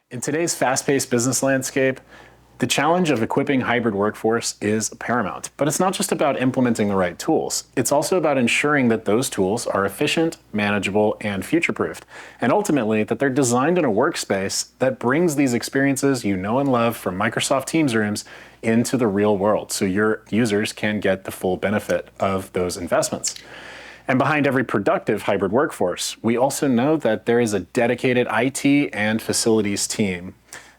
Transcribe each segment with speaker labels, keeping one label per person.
Speaker 1: In today's fast-paced business landscape, the challenge of equipping hybrid workforce is paramount. But it's not just about implementing the right tools. It's also about ensuring that those tools are efficient, manageable, and future-proofed. And ultimately, that they're designed in a workspace that brings these experiences you know and love from Microsoft Teams rooms into the real world, so your users can get the full benefit of those investments. And behind every productive hybrid workforce, we also know that there is a dedicated IT and facilities team.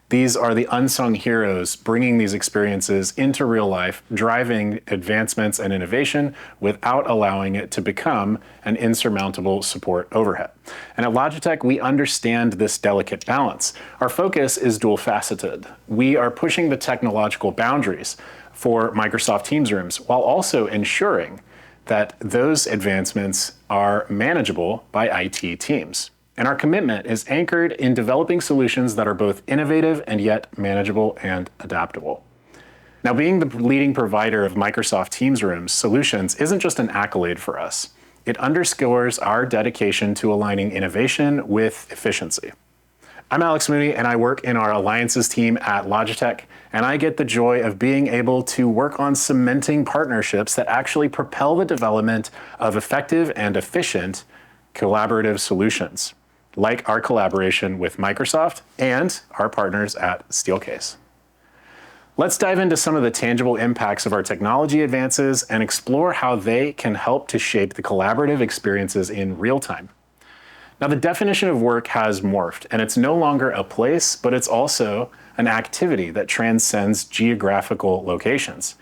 Speaker 1: These are the unsung heroes bringing these experiences into real life, driving advancements and innovation without allowing it to become an insurmountable support overhead. And at Logitech, we understand this delicate balance. Our focus is dual-faceted. We are pushing the technological boundaries for Microsoft Teams rooms while also ensuring that those advancements are manageable by IT teams. And our commitment is anchored in developing solutions that are both innovative and yet manageable and adaptable. Now, being the leading provider of Microsoft Teams rooms solutions isn't just an accolade for us. It underscores our dedication to aligning innovation with efficiency. I'm Alex Mooney, and I work in our alliances team at Logitech, and I get the joy of being able to work on cementing partnerships that actually propel the development of effective and efficient collaborative solutions, like our collaboration with Microsoft and our partners at Steelcase. Let's dive into some of the tangible impacts of our technology advances and explore how they can help to shape the collaborative experiences in real time. Now, the definition of work has morphed, and it's no longer a place, but it's also an activity that transcends geographical locations.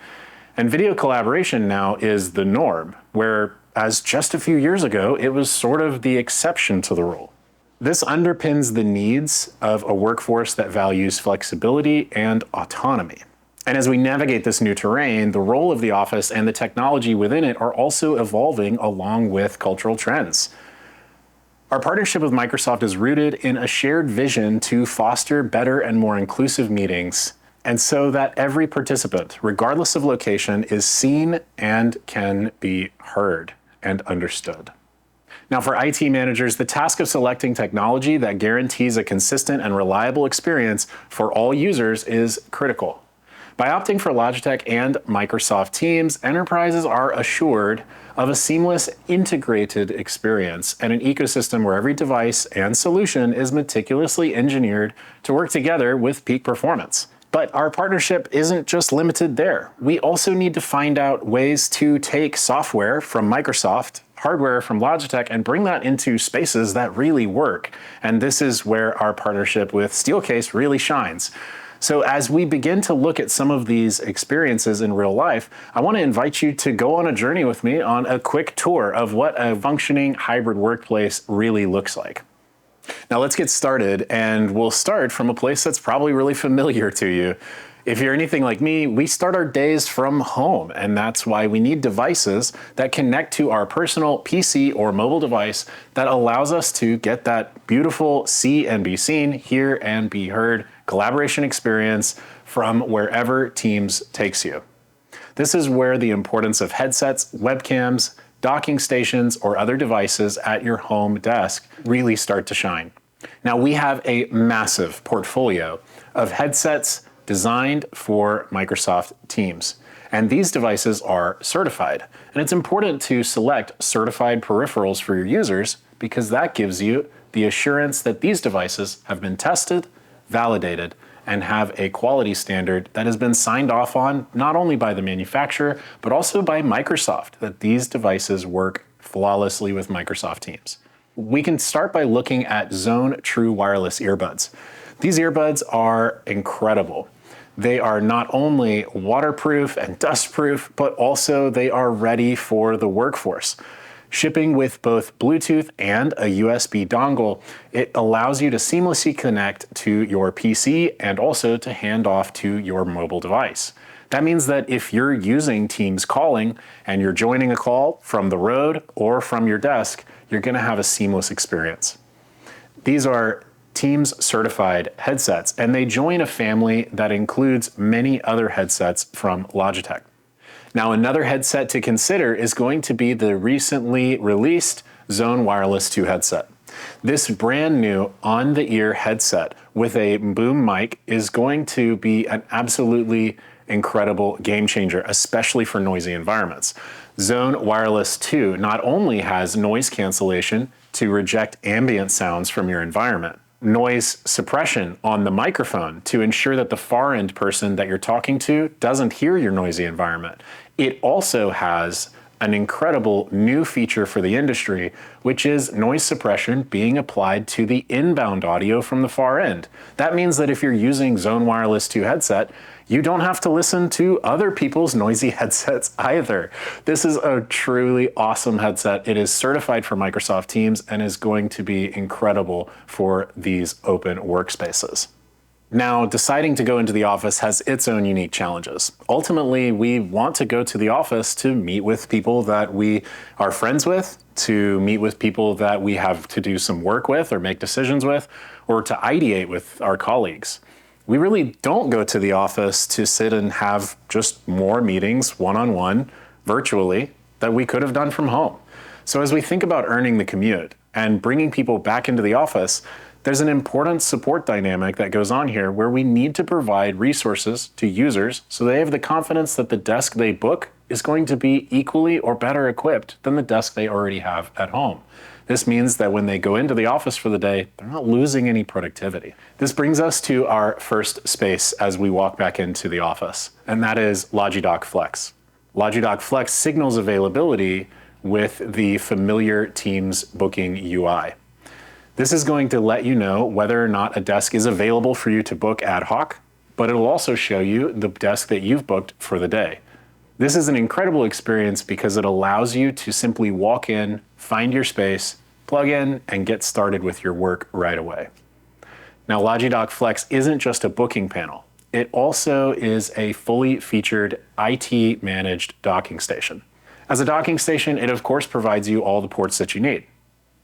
Speaker 1: And video collaboration now is the norm, whereas just a few years ago, it was sort of the exception to the rule. This underpins the needs of a workforce that values flexibility and autonomy. And as we navigate this new terrain, the role of the office and the technology within it are also evolving along with cultural trends. Our partnership with Microsoft is rooted in a shared vision to foster better and more inclusive meetings, and so that every participant, regardless of location, is seen and can be heard and understood. Now, for IT managers, the task of selecting technology that guarantees a consistent and reliable experience for all users is critical. By opting for Logitech and Microsoft Teams, enterprises are assured of a seamless, integrated experience and an ecosystem where every device and solution is meticulously engineered to work together with peak performance. But our partnership isn't just limited there. We also need to find out ways to take software from Microsoft, hardware from Logitech, and bring that into spaces that really work. And this is where our partnership with Steelcase really shines. So as we begin to look at some of these experiences in real life, I want to invite you to go on a journey with me on a quick tour of what a functioning hybrid workplace really looks like. Now let's get started, and we'll start from a place that's probably really familiar to you. If you're anything like me, we start our days from home, and that's why we need devices that connect to our personal PC or mobile device that allows us to get that beautiful see and be seen, hear and be heard collaboration experience from wherever Teams takes you. This is where the importance of headsets, webcams, docking stations, or other devices at your home desk really start to shine. Now, we have a massive portfolio of headsets designed for Microsoft Teams. And these devices are certified. And it's important to select certified peripherals for your users because that gives you the assurance that these devices have been tested, validated, and have a quality standard that has been signed off on not only by the manufacturer, but also by Microsoft, that these devices work flawlessly with Microsoft Teams. We can start by looking at Zone True Wireless earbuds. These earbuds are incredible. They are not only waterproof and dustproof, but also they are ready for the workforce. Shipping with both Bluetooth and a USB dongle, it allows you to seamlessly connect to your PC and also to hand off to your mobile device. That means that if you're using Teams calling and you're joining a call from the road or from your desk, you're going to have a seamless experience. These are Teams certified headsets, and they join a family that includes many other headsets from Logitech. Now, another headset to consider is going to be the recently released Zone Wireless 2 headset. This brand new on-the-ear headset with a boom mic is going to be an absolutely incredible game changer, especially for noisy environments. Zone Wireless 2 not only has noise cancellation to reject ambient sounds from your environment, noise suppression on the microphone to ensure that the far end person that you're talking to doesn't hear your noisy environment. It also has an incredible new feature for the industry, which is noise suppression being applied to the inbound audio from the far end. That means that if you're using Zone Wireless 2 headset, you don't have to listen to other people's noisy headsets either. This is a truly awesome headset. It is certified for Microsoft Teams and is going to be incredible for these open workspaces. Now, deciding to go into the office has its own unique challenges. Ultimately, we want to go to the office to meet with people that we are friends with, to meet with people that we have to do some work with or make decisions with, or to ideate with our colleagues. We really don't go to the office to sit and have just more meetings one-on-one virtually that we could have done from home. So as we think about earning the commute and bringing people back into the office, there's an important support dynamic that goes on here where we need to provide resources to users so they have the confidence that the desk they book is going to be equally or better equipped than the desk they already have at home. This means that when they go into the office for the day, they're not losing any productivity. This brings us to our first space as we walk back into the office, and that is Logidock Flex. Logidock Flex signals availability with the familiar Teams booking UI. This is going to let you know whether or not a desk is available for you to book ad hoc, but it'll also show you the desk that you've booked for the day. This is an incredible experience because it allows you to simply walk in, find your space, plug in, and get started with your work right away. Now, Logidock Flex isn't just a booking panel. It also is a fully featured IT managed docking station. As a docking station, it of course provides you all the ports that you need.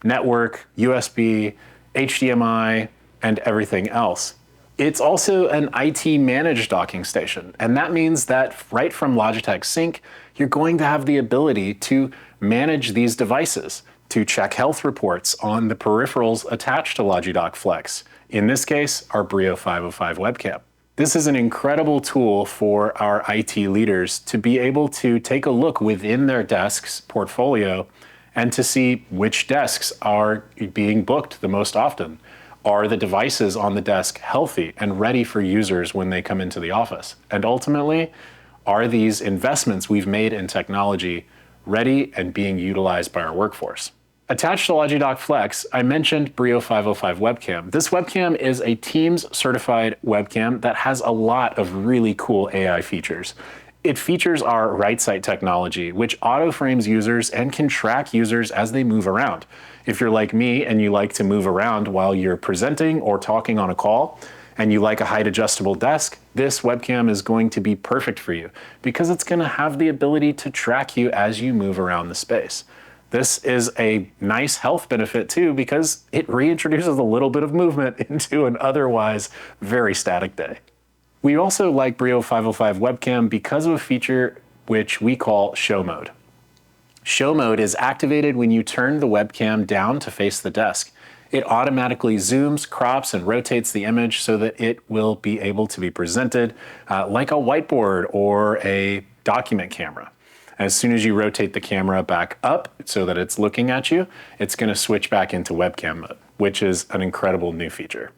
Speaker 1: Network, USB, HDMI, and everything else. It's also an IT managed docking station, and that means that right from Logitech Sync, you're going to have the ability to manage these devices, to check health reports on the peripherals attached to Logidock Flex. In this case, our Brio 505 webcam. This is an incredible tool for our IT leaders to be able to take a look within their desk's portfolio and to see which desks are being booked the most often. Are the devices on the desk healthy and ready for users when they come into the office? And ultimately, are these investments we've made in technology ready and being utilized by our workforce? Attached to Logidock Flex, I mentioned Brio 505 webcam. This webcam is a Teams certified webcam that has a lot of really cool AI features. It features our right sight technology, which auto-frames users and can track users as they move around. If you're like me and you like to move around while you're presenting or talking on a call, and you like a height adjustable desk, this webcam is going to be perfect for you because it's going to have the ability to track you as you move around the space. This is a nice health benefit too because it reintroduces a little bit of movement into an otherwise very static day. We also like Brio 505 webcam because of a feature which we call show mode. Show mode is activated when you turn the webcam down to face the desk. It automatically zooms, crops, and rotates the image so that it will be able to be presented like a whiteboard or a document camera. As soon as you rotate the camera back up so that it's looking at you, it's going to switch back into webcam mode, which is an incredible new feature.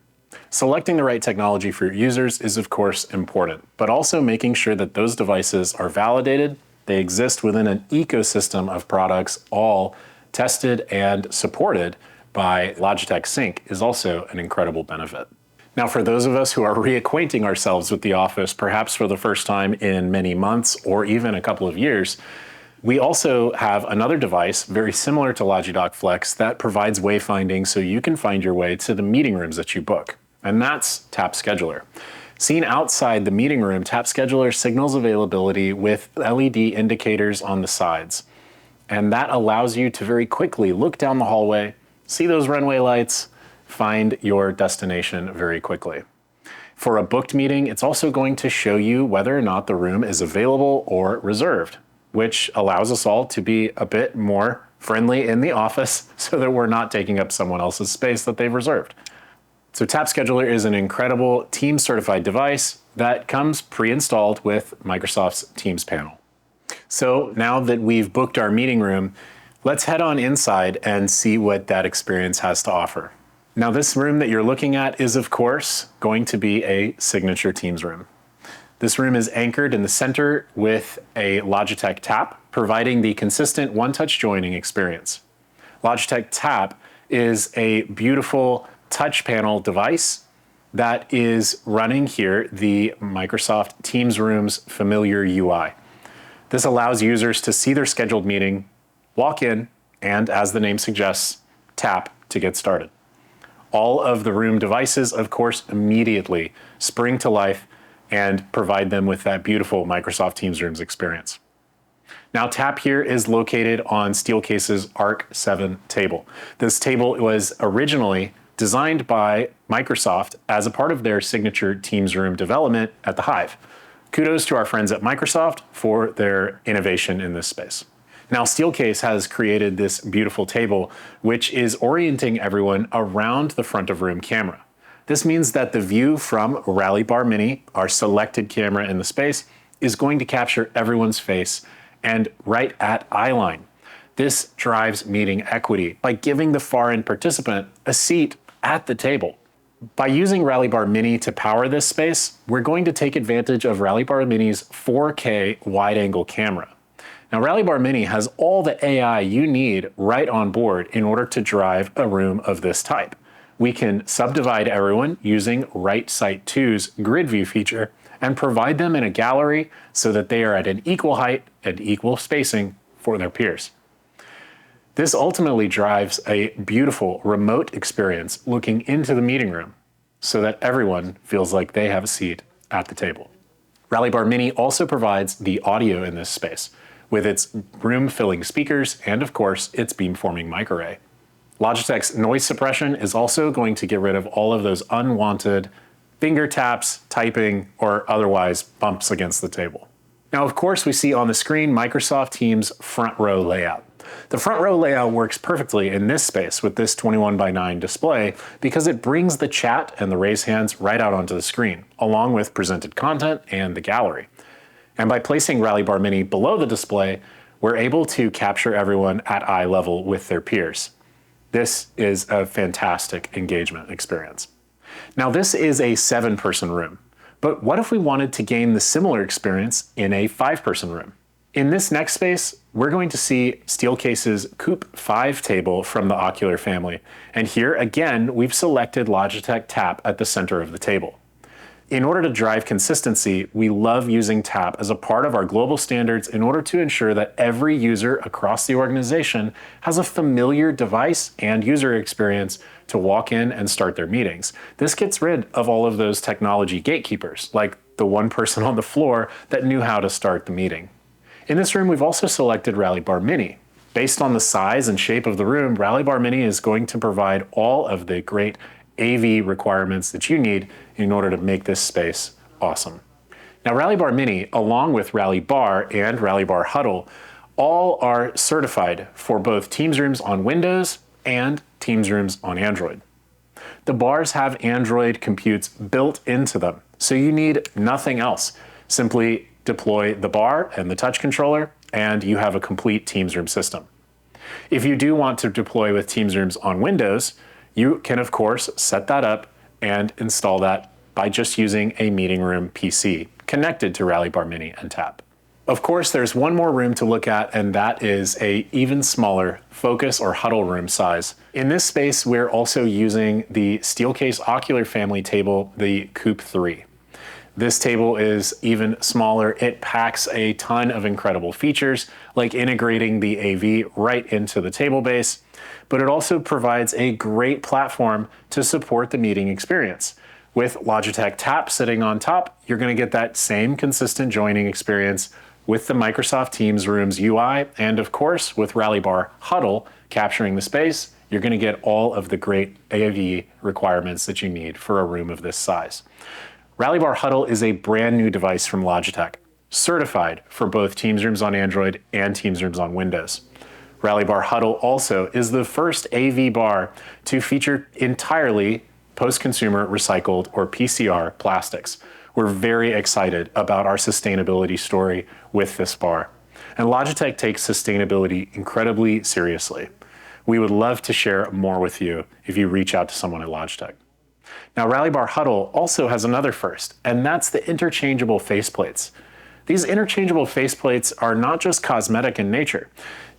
Speaker 1: Selecting the right technology for your users is of course important, but also making sure that those devices are validated, they exist within an ecosystem of products all tested and supported by Logitech Sync is also an incredible benefit. Now, for those of us who are reacquainting ourselves with the office, perhaps for the first time in many months or even a couple of years, we also have another device very similar to Logidock Flex that provides wayfinding so you can find your way to the meeting rooms that you book, and that's Tap Scheduler. Seen outside the meeting room, Tap Scheduler signals availability with LED indicators on the sides, and that allows you to very quickly look down the hallway, see those runway lights, find your destination very quickly. For a booked meeting, it's also going to show you whether or not the room is available or reserved, which allows us all to be a bit more friendly in the office so that we're not taking up someone else's space that they've reserved. So Tap Scheduler is an incredible Teams certified device that comes pre-installed with Microsoft's Teams panel. So now that we've booked our meeting room, let's head on inside and see what that experience has to offer. Now this room that you're looking at is of course going to be a signature Teams room. This room is anchored in the center with a Logitech Tap, providing the consistent one-touch joining experience. Logitech Tap is a beautiful touch panel device that is running here the Microsoft Teams Room's familiar UI. This allows users to see their scheduled meeting, walk in, and as the name suggests, tap to get started. All of the room devices, of course, immediately spring to life and provide them with that beautiful Microsoft Teams Rooms experience. Now Tap here is located on Steelcase's Arc 7 table. This table was originally designed by Microsoft as a part of their signature Teams Room development at the Hive. Kudos to our friends at Microsoft for their innovation in this space. Now Steelcase has created this beautiful table which is orienting everyone around the front of room camera. This means that the view from Rally Bar Mini, our selected camera in the space, is going to capture everyone's face and right at eye line. This drives meeting equity by giving the far end participant a seat at the table. By using Rally Bar Mini to power this space, we're going to take advantage of Rally Bar Mini's 4K wide-angle camera. Now, Rally Bar Mini has all the AI you need right on board in order to drive a room of this type. We can subdivide everyone using Right Sight 2's grid view feature and provide them in a gallery so that they are at an equal height and equal spacing for their peers. This ultimately drives a beautiful remote experience looking into the meeting room so that everyone feels like they have a seat at the table. Rally Bar Mini also provides the audio in this space with its room-filling speakers and, of course, its beamforming mic array. Logitech's noise suppression is also going to get rid of all of those unwanted finger taps, typing, or otherwise bumps against the table. Now, of course, we see on the screen Microsoft Teams front row layout. The front row layout works perfectly in this space with this 21:9 display because it brings the chat and the raise hands right out onto the screen, along with presented content and the gallery. And by placing Rally Bar Mini below the display, we're able to capture everyone at eye level with their peers. This is a fantastic engagement experience. Now, this is a 7-person room, but what if we wanted to gain the similar experience in a 5-person room? In this next space, we're going to see Steelcase's Coupe 5 table from the Ocular family. And here, again, we've selected Logitech Tap at the center of the table. In order to drive consistency, we love using Tap as a part of our global standards in order to ensure that every user across the organization has a familiar device and user experience to walk in and start their meetings. This gets rid of all of those technology gatekeepers, like the one person on the floor that knew how to start the meeting. In this room, we've also selected Rally Bar Mini. Based on the size and shape of the room, Rally Bar Mini is going to provide all of the great AV requirements that you need in order to make this space awesome. Now, Rally Bar Mini, along with Rally Bar and Rally Bar Huddle, all are certified for both Teams Rooms on Windows and Teams Rooms on Android. The bars have Android computes built into them, so you need nothing else. Simply deploy the bar and the touch controller, and you have a complete Teams Room system. If you do want to deploy with Teams Rooms on Windows, you can, of course, set that up and install that by just using a meeting room PC connected to Rally Bar Mini and Tap. Of course, there's one more room to look at, and that is a even smaller Focus or Huddle room size. In this space, we're also using the Steelcase Ocular family table, the Coupe 3. This table is even smaller. It packs a ton of incredible features, like integrating the AV right into the table base, but it also provides a great platform to support the meeting experience. With Logitech Tap sitting on top, you're going to get that same consistent joining experience with the Microsoft Teams Rooms UI, and of course, with Rally Bar Huddle capturing the space, you're going to get all of the great AV requirements that you need for a room of this size. Rally Bar Huddle is a brand new device from Logitech, certified for both Teams Rooms on Android and Teams Rooms on Windows. Rally Bar Huddle also is the first AV bar to feature entirely post-consumer recycled or PCR plastics. We're very excited about our sustainability story with this bar. And Logitech takes sustainability incredibly seriously. We would love to share more with you if you reach out to someone at Logitech. Now, Rally Bar Huddle also has another first, and that's the interchangeable faceplates. These interchangeable faceplates are not just cosmetic in nature.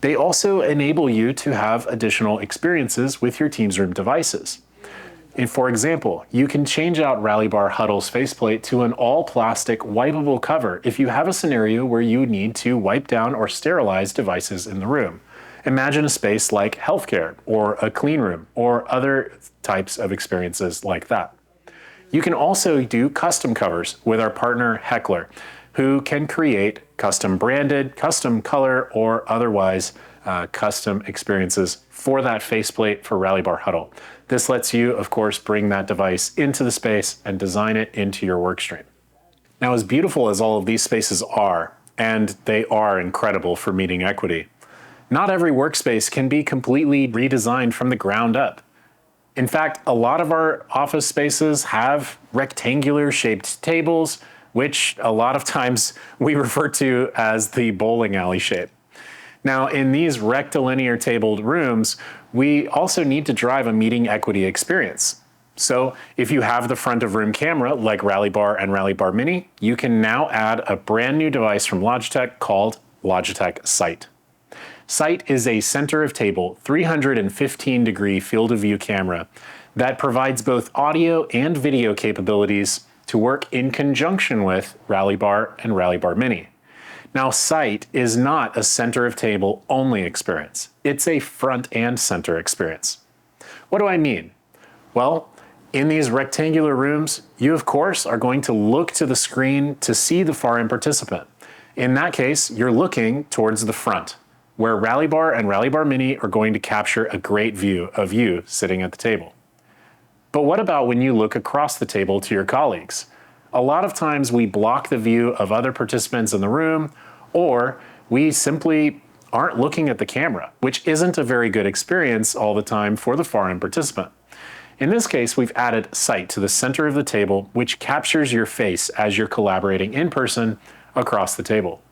Speaker 1: They also enable you to have additional experiences with your Teams Room devices. And for example, you can change out Rally Bar Huddle's faceplate to an all-plastic wipeable cover if you have a scenario where you need to wipe down or sterilize devices in the room. Imagine a space like healthcare or a clean room or other types of experiences like that. You can also do custom covers with our partner Heckler, who can create custom branded, custom color, or otherwise custom experiences for that faceplate for Rally Bar Huddle. This lets you, of course, bring that device into the space and design it into your workstream. Now, as beautiful as all of these spaces are, and they are incredible for meeting equity, not every workspace can be completely redesigned from the ground up. In fact, a lot of our office spaces have rectangular shaped tables, which a lot of times we refer to as the bowling alley shape. Now, in these rectilinear tabled rooms, we also need to drive a meeting equity experience. So if you have the front of room camera like Rally Bar and Rally Bar Mini, you can now add a brand new device from Logitech called Logitech Sight. Sight is a center of table 315-degree field of view camera that provides both audio and video capabilities to work in conjunction with Rally Bar and Rally Bar Mini. Now, Sight is not a center of table only experience. It's a front and center experience. What do I mean? Well, in these rectangular rooms, you of course are going to look to the screen to see the far end participant. In that case, you're looking towards the front, where Rally Bar and Rally Bar Mini are going to capture a great view of you sitting at the table. But what about when you look across the table to your colleagues? A lot of times we block the view of other participants in the room, or we simply aren't looking at the camera, which isn't a very good experience all the time for the far end participant. In this case, we've added Sight to the center of the table, which captures your face as you're collaborating in person across the table.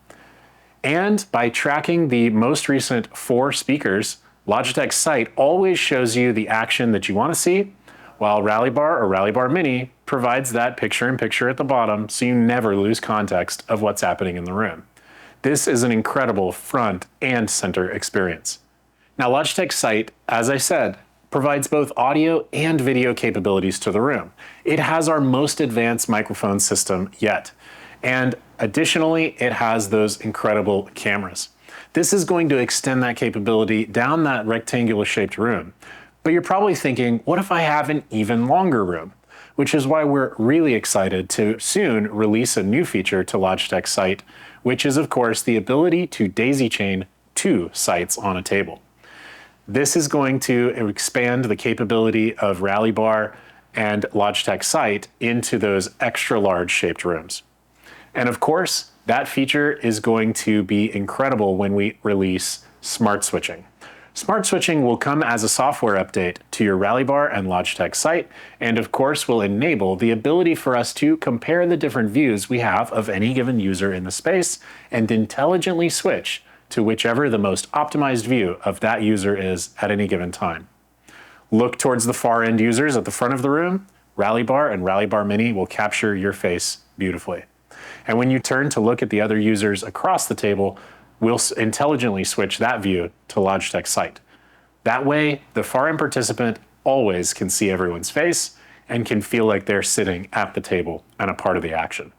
Speaker 1: And by tracking the most recent 4 speakers, Logitech Sight always shows you the action that you want to see, while Rally Bar or Rally Bar Mini provides that picture-in-picture at the bottom so you never lose context of what's happening in the room. This is an incredible front and center experience. Now, Logitech Sight, as I said, provides both audio and video capabilities to the room. It has our most advanced microphone system yet. And additionally, it has those incredible cameras. This is going to extend that capability down that rectangular shaped room. But you're probably thinking, what if I have an even longer room? Which is why we're really excited to soon release a new feature to Logitech Sight, which is of course the ability to daisy chain 2 sights on a table. This is going to expand the capability of Rally Bar and Logitech Sight into those extra large shaped rooms. And of course, that feature is going to be incredible when we release smart switching. Smart switching will come as a software update to your Rally Bar and Logitech Sight, and of course will enable the ability for us to compare the different views we have of any given user in the space and intelligently switch to whichever the most optimized view of that user is at any given time. Look towards the far end users at the front of the room. Rally Bar and Rally Bar Mini will capture your face beautifully. And when you turn to look at the other users across the table, we'll intelligently switch that view to Logitech Sight. That way, the far end participant always can see everyone's face and can feel like they're sitting at the table and a part of the action.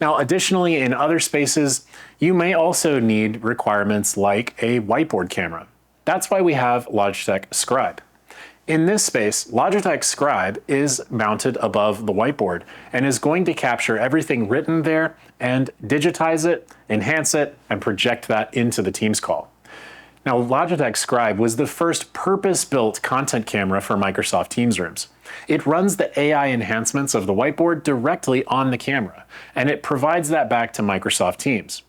Speaker 1: Now, additionally, in other spaces, you may also need requirements like a whiteboard camera. That's why we have Logitech Scribe. In this space, Logitech Scribe is mounted above the whiteboard and is going to capture everything written there and digitize it, enhance it, and project that into the Teams call. Now, Logitech Scribe was the first purpose-built content camera for Microsoft Teams rooms. It runs the AI enhancements of the whiteboard directly on the camera, and it provides that back to Microsoft Teams.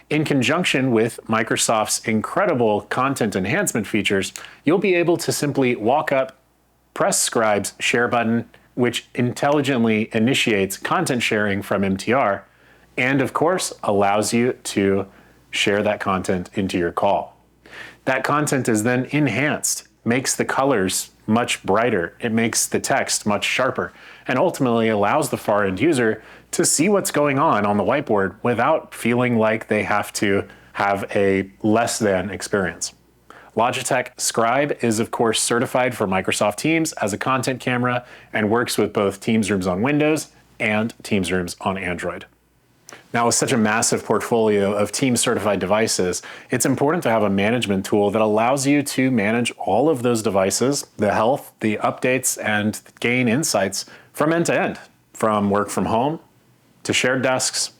Speaker 1: In conjunction with Microsoft's incredible content enhancement features, you'll be able to simply walk up, press Scribe's share button, which intelligently initiates content sharing from MTR, and of course allows you to share that content into your call. That content is then enhanced, makes the colors much brighter, it makes the text much sharper, and ultimately allows the far end user to see what's going on the whiteboard without feeling like they have to have a less than experience. Logitech Scribe is of course certified for Microsoft Teams as a content camera and works with both Teams Rooms on Windows and Teams Rooms on Android. Now, with such a massive portfolio of Teams certified devices, it's important to have a management tool that allows you to manage all of those devices, the health, the updates, and gain insights from end to end, from work from home to shared desks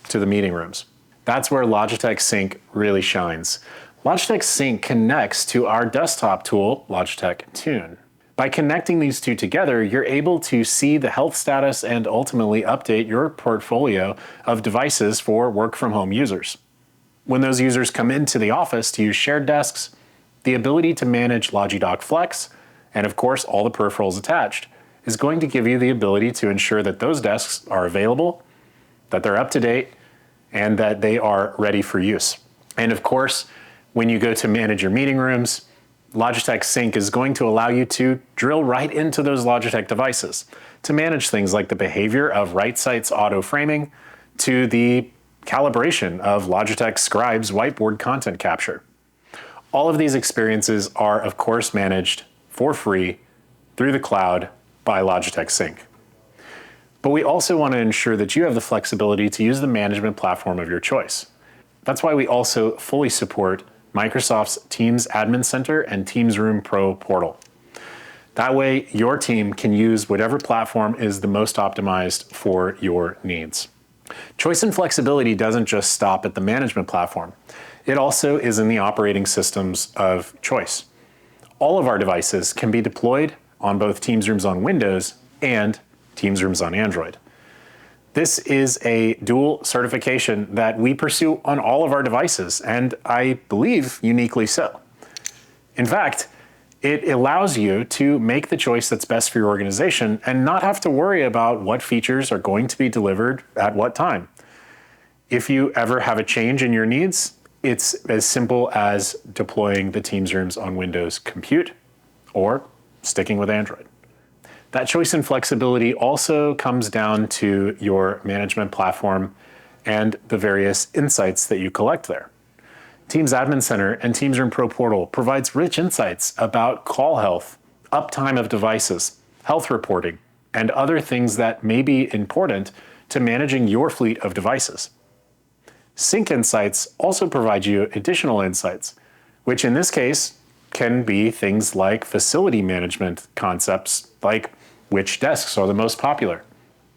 Speaker 1: to the meeting rooms. That's where Logitech Sync really shines. Logitech Sync connects to our desktop tool, Logitech Tune. By connecting these two together, you're able to see the health status and ultimately update your portfolio of devices for work from home users. When those users come into the office to use shared desks, the ability to manage Logidock Flex, and of course all the peripherals attached, is going to give you the ability to ensure that those desks are available, that they're up to date, and that they are ready for use. And of course, when you go to manage your meeting rooms, Logitech Sync is going to allow you to drill right into those Logitech devices to manage things like the behavior of Right Sight's auto framing to the calibration of Logitech Scribe's whiteboard content capture. All of these experiences are, of course, managed for free through the cloud by Logitech Sync. But we also want to ensure that you have the flexibility to use the management platform of your choice. That's why we also fully support Microsoft's Teams Admin Center and Teams Room Pro portal. That way, your team can use whatever platform is the most optimized for your needs. Choice and flexibility doesn't just stop at the management platform. It also is in the operating systems of choice. All of our devices can be deployed on both Teams Rooms on Windows and Teams Rooms on Android. This is a dual certification that we pursue on all of our devices, and I believe uniquely so. In fact, it allows you to make the choice that's best for your organization and not have to worry about what features are going to be delivered at what time. If you ever have a change in your needs, it's as simple as deploying the Teams Rooms on Windows Compute or sticking with Android. That choice and flexibility also comes down to your management platform and the various insights that you collect there. Teams Admin Center and Teams Room Pro Portal provides rich insights about call health, uptime of devices, health reporting, and other things that may be important to managing your fleet of devices. Sync Insights also provide you additional insights, which in this case can be things like facility management concepts like which desks are the most popular?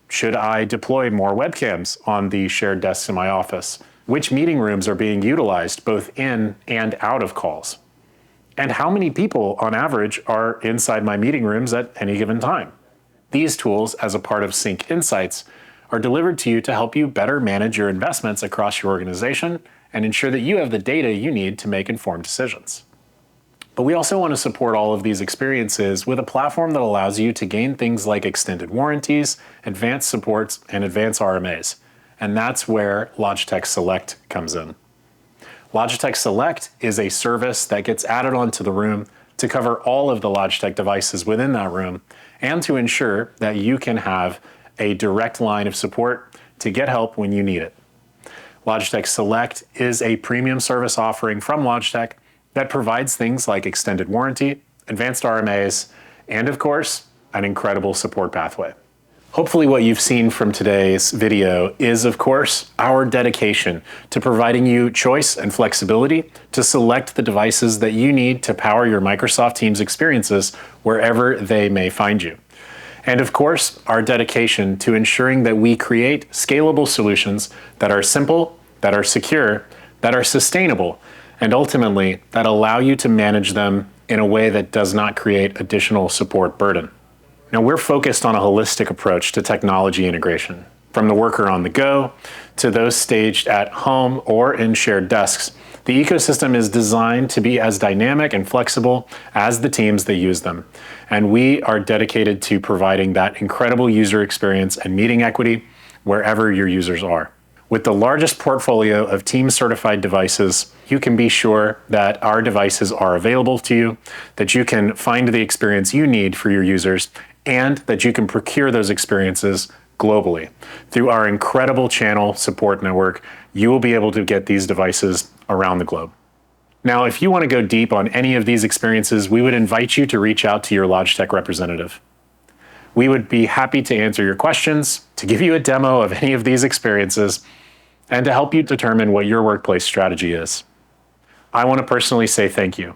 Speaker 1: Should I deploy more webcams on the shared desks in my office? Which meeting rooms are being utilized both in and out of calls? And how many people on average are inside my meeting rooms at any given time? These tools, as a part of Sync Insights, are delivered to you to help you better manage your investments across your organization and ensure that you have the data you need to make informed decisions. But we also want to support all of these experiences with a platform that allows you to gain things like extended warranties, advanced supports, and advanced RMAs. And that's where Logitech Select comes in. Logitech Select is a service that gets added onto the room to cover all of the Logitech devices within that room and to ensure that you can have a direct line of support to get help when you need it. Logitech Select is a premium service offering from Logitech that provides things like extended warranty, advanced RMAs, and of course, an incredible support pathway. Hopefully what you've seen from today's video is, of course, our dedication to providing you choice and flexibility to select the devices that you need to power your Microsoft Teams experiences wherever they may find you. And of course, our dedication to ensuring that we create scalable solutions that are simple, that are secure, that are sustainable, and ultimately that allow you to manage them in a way that does not create additional support burden. Now, we're focused on a holistic approach to technology integration. From the worker on the go to those staged at home or in shared desks, the ecosystem is designed to be as dynamic and flexible as the teams that use them. And we are dedicated to providing that incredible user experience and meeting equity wherever your users are. With the largest portfolio of team-certified devices, you can be sure that our devices are available to you, that you can find the experience you need for your users, and that you can procure those experiences globally. Through our incredible channel support network, you will be able to get these devices around the globe. Now, if you want to go deep on any of these experiences, we would invite you to reach out to your Logitech representative. We would be happy to answer your questions, to give you a demo of any of these experiences, and to help you determine what your workplace strategy is. I want to personally say thank you.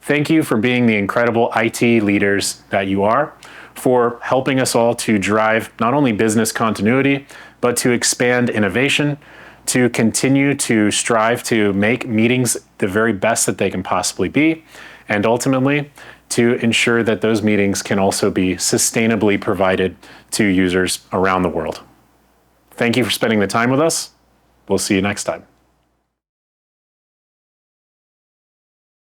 Speaker 1: Thank you for being the incredible IT leaders that you are, for helping us all to drive not only business continuity, but to expand innovation, to continue to strive to make meetings the very best that they can possibly be, and ultimately to ensure that those meetings can also be sustainably provided to users around the world. Thank you for spending the time with us. We'll see you next time.